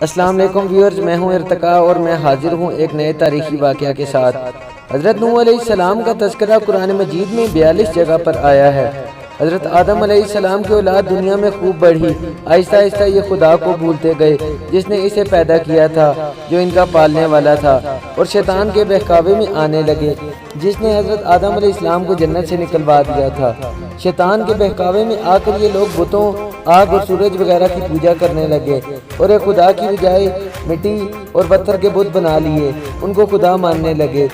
السلام علیکم ویورز، میں ہوں ارتقا اور میں حاضر ہوں ایک نئے تاریخی واقعہ کے ساتھ۔ حضرت نوح علیہ السلام کا تذکرہ قرآن مجید میں 42 جگہ پر آیا ہے۔ حضرت آدم علیہ السلام کی اولاد دنیا میں خوب بڑھی، آہستہ آہستہ یہ خدا کو بھولتے گئے جس نے اسے پیدا کیا تھا، جو ان کا پالنے والا تھا، اور شیطان کے بہکاوے میں آنے لگے جس نے حضرت آدم علیہ السلام کو جنت سے نکلوا دیا تھا۔ شیطان کے بہکاوے میں آ کر یہ لوگ بتوں، آگ اور سورج وغیرہ کی پوجا کرنے لگے اور ایک خدا کی بجائے مٹی اور پتھر کے بت بنا لیے، ان کو خدا ماننے لگے۔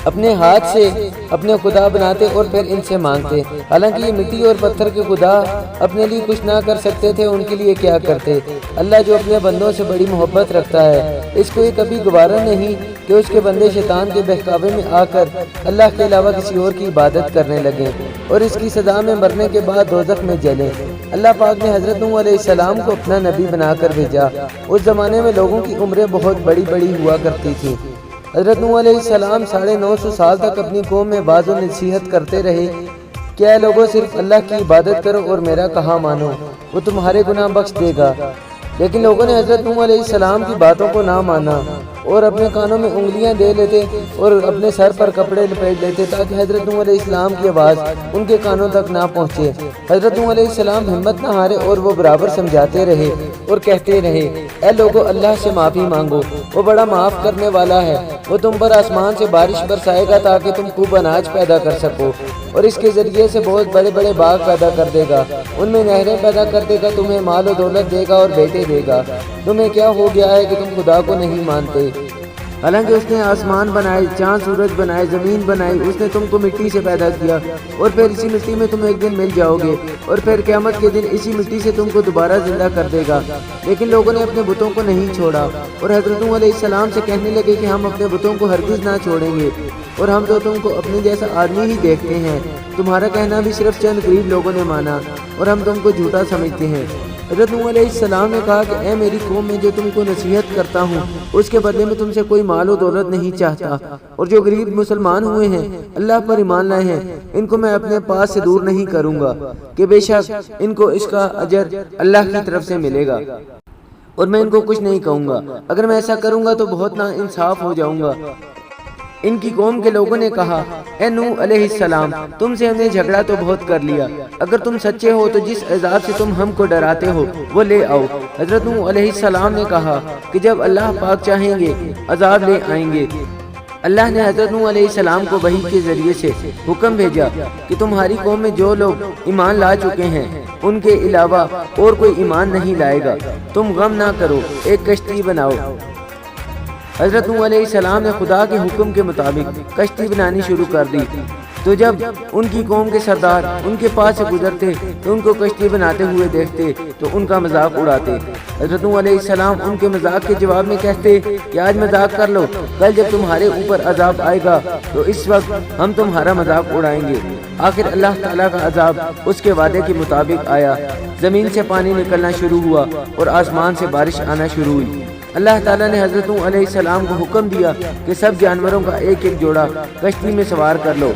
اپنے ہاتھ سے اپنے خدا بناتے اور پھر ان سے مانگتے، حالانکہ یہ مٹی اور پتھر کے خدا اپنے لیے کچھ نہ کر سکتے تھے، ان کے لیے کیا کرتے۔ اللہ جو اپنے بندوں سے بڑی محبت رکھتا ہے، اس کو یہ کبھی گوارا نہیں کہ اس کے بندے شیطان کے بہکاوے میں آ کر اللہ کے علاوہ کسی اور کی عبادت کرنے لگے اور اس کی سزا میں مرنے کے بعد دوزخ میں جلیں۔ اللہ پاک نے حضرت نوح علیہ السلام کو اپنا نبی بنا کر بھیجا۔ اس زمانے میں لوگوں کی عمریں بہت بڑی بڑی ہوا کرتی تھی۔ حضرت نوح علیہ السلام 950 سال تک اپنی قوم میں واعظ و نصیحت کرتے رہے کہ اے لوگوں، صرف اللہ کی عبادت کرو اور میرا کہا مانو، وہ تمہارے گناہ بخش دے گا۔ لیکن لوگوں نے حضرت نوح علیہ السلام کی باتوں کو نہ مانا اور اپنے کانوں میں انگلیاں دے لیتے اور اپنے سر پر کپڑے لپیٹ لیتے تاکہ حضرت نوح علیہ السلام کی آواز ان کے کانوں تک نہ پہنچے۔ حضرت نوح علیہ السلام ہمت نہ ہارے اور وہ برابر سمجھاتے رہے اور کہتے رہے، اے لوگوں، اللہ سے معافی مانگو، وہ بڑا معاف کرنے والا ہے، وہ تم پر آسمان سے بارش برسائے گا تاکہ تم خوب اناج پیدا کر سکو اور اس کے ذریعے سے بہت بڑے بڑے باغ پیدا کر دے گا، ان میں نہریں پیدا کر دے گا، تمہیں مال و دولت دے گا اور بیٹے دے گا۔ تمہیں کیا ہو گیا ہے کہ تم خدا کو نہیں مانتے؟ حالانکہ اس نے آسمان بنائے، چاند سورج بنائے، زمین بنائی، اس نے تم کو مٹی سے پیدا کیا اور پھر اسی مٹی میں تم ایک دن مل جاؤ گے اور پھر قیامت کے دن اسی مٹی سے تم کو دوبارہ زندہ کر دے گا۔ لیکن لوگوں نے اپنے بتوں کو نہیں چھوڑا اور حضرت نوح علیہ السلام سے کہنے لگے کہ ہم اپنے بتوں کو ہرگز نہ چھوڑیں گے اور ہم تو تم کو اپنے جیسا آدمی ہی دیکھتے ہیں، تمہارا کہنا بھی صرف چند غریب لوگوں نے مانا اور ہم تم کو جھوٹا سمجھتے ہیں۔ حضرت نوح علیہ السلام نے کہا کہ اے میری قوم، میں جو تم کو نصیحت کرتا ہوں اس کے بدلے میں تم سے کوئی مال و دولت نہیں چاہتا، اور جو غریب مسلمان ہوئے ہیں، اللہ پر ایمان لائے ہیں، ان کو میں اپنے پاس سے دور نہیں کروں گا کہ بے شک ان کو اس کا اجر اللہ کی طرف سے ملے گا، اور میں ان کو کچھ نہیں کہوں گا۔ اگر میں ایسا کروں گا تو بہت نا انصاف ہو جاؤں گا۔ ان کی قوم کے لوگوں نے کہا، اے نوح علیہ السلام، تم سے ہم نے جھگڑا تو بہت کر لیا، اگر تم سچے ہو تو جس عذاب سے تم ہم کو ڈراتے ہو وہ لے آؤ۔ حضرت نوح علیہ السلام نے کہا کہ جب اللہ پاک چاہیں گے عذاب لے آئیں گے۔ اللہ نے حضرت نوح علیہ السلام کو وحی کے ذریعے سے حکم بھیجا کہ تمہاری قوم میں جو لوگ ایمان لا چکے ہیں ان کے علاوہ اور کوئی ایمان نہیں لائے گا، تم غم نہ کرو، ایک کشتی بناؤ۔ حضرت نوح علیہ السلام نے خدا کے حکم کے مطابق کشتی بنانی شروع کر دی، تو جب ان کی قوم کے سردار ان کے پاس سے گزرتے تو ان کو کشتی بناتے ہوئے دیکھتے تو ان کا مذاق اڑاتے۔ حضرت نوح علیہ السلام ان کے مذاق کے جواب میں کہتے کہ آج مذاق کر لو، کل جب تمہارے اوپر عذاب آئے گا تو اس وقت ہم تمہارا مذاق اڑائیں گے۔ آخر اللہ تعالیٰ کا عذاب اس کے وعدے کے مطابق آیا، زمین سے پانی نکلنا شروع ہوا اور آسمان سے بارش آنا شروع ہوئی۔ اللہ تعالیٰ نے حضرت نوح علیہ السلام کو حکم دیا کہ سب جانوروں کا ایک ایک جوڑا کشتی میں سوار کر لو،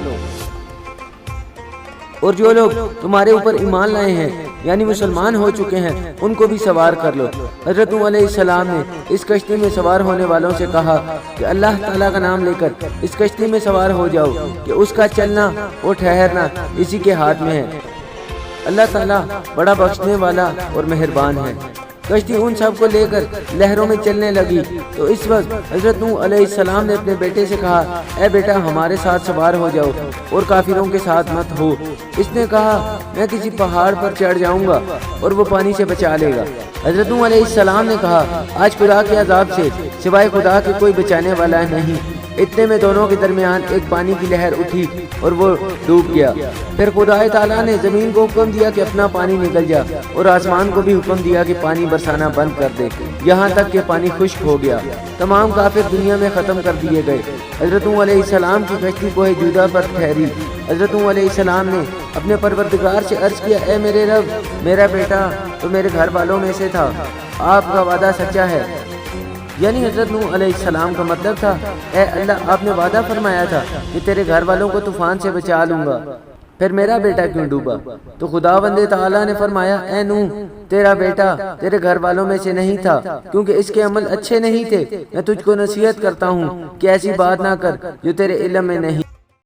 اور جو لوگ تمہارے اوپر ایمان لائے ہیں یعنی مسلمان ہو چکے ہیں ان کو بھی سوار کر لو۔ حضرت نوح علیہ السلام نے اس کشتی میں سوار ہونے والوں سے کہا کہ اللہ تعالیٰ کا نام لے کر اس کشتی میں سوار ہو جاؤ کہ اس کا چلنا اور ٹھہرنا اسی کے ہاتھ میں ہے۔ اللہ تعالیٰ بڑا بخشنے والا اور مہربان ہے۔ کشتی ان سب کو لے کر لہروں میں چلنے لگی تو اس وقت حضرت نوح علیہ السلام نے اپنے بیٹے سے کہا، اے بیٹا، ہمارے ساتھ سوار ہو جاؤ اور کافروں کے ساتھ مت ہو۔ اس نے کہا، میں کسی پہاڑ پر چڑھ جاؤں گا اور وہ پانی سے بچا لے گا۔ حضرت نوح علیہ السلام نے کہا، آج خدا کے عذاب سے سوائے خدا کے کوئی بچانے والا نہیں۔ اتنے میں دونوں کے درمیان ایک پانی کی لہر اٹھی اور وہ ڈوب گیا۔ پھر خدا تعالیٰ نے زمین کو حکم دیا کہ اپنا پانی نکل جا اور آسمان کو بھی حکم دیا کہ پانی برسانا بند کر دے، یہاں تک کہ پانی خشک ہو گیا۔ تمام کافر دنیا میں ختم کر دیے گئے۔ حضرت نوح علیہ السلام کی کشتی کوہ جودہ پر ٹھہری۔ حضرت نوح علیہ السلام نے اپنے پروردگار سے عرض کیا، اے میرے رب، میرا بیٹا تو میرے گھر والوں میں سے تھا، آپ کا وعدہ سچا ہے۔ یعنی حضرت نوح علیہ السلام کا مطلب تھا، اے اللہ، آپ نے وعدہ فرمایا تھا کہ تیرے گھر والوں کو طوفان سے بچا لوں گا۔ پھر میرا بیٹا کیوں ڈوبا؟ تو خداوند تعالیٰ نے فرمایا اے نوح تیرا بیٹا تیرے گھر والوں میں سے نہیں تھا کیونکہ اس کے عمل اچھے نہیں تھے۔ میں تجھ کو نصیحت کرتا ہوں کہ ایسی بات نہ کر جو تیرے علم میں نہیں۔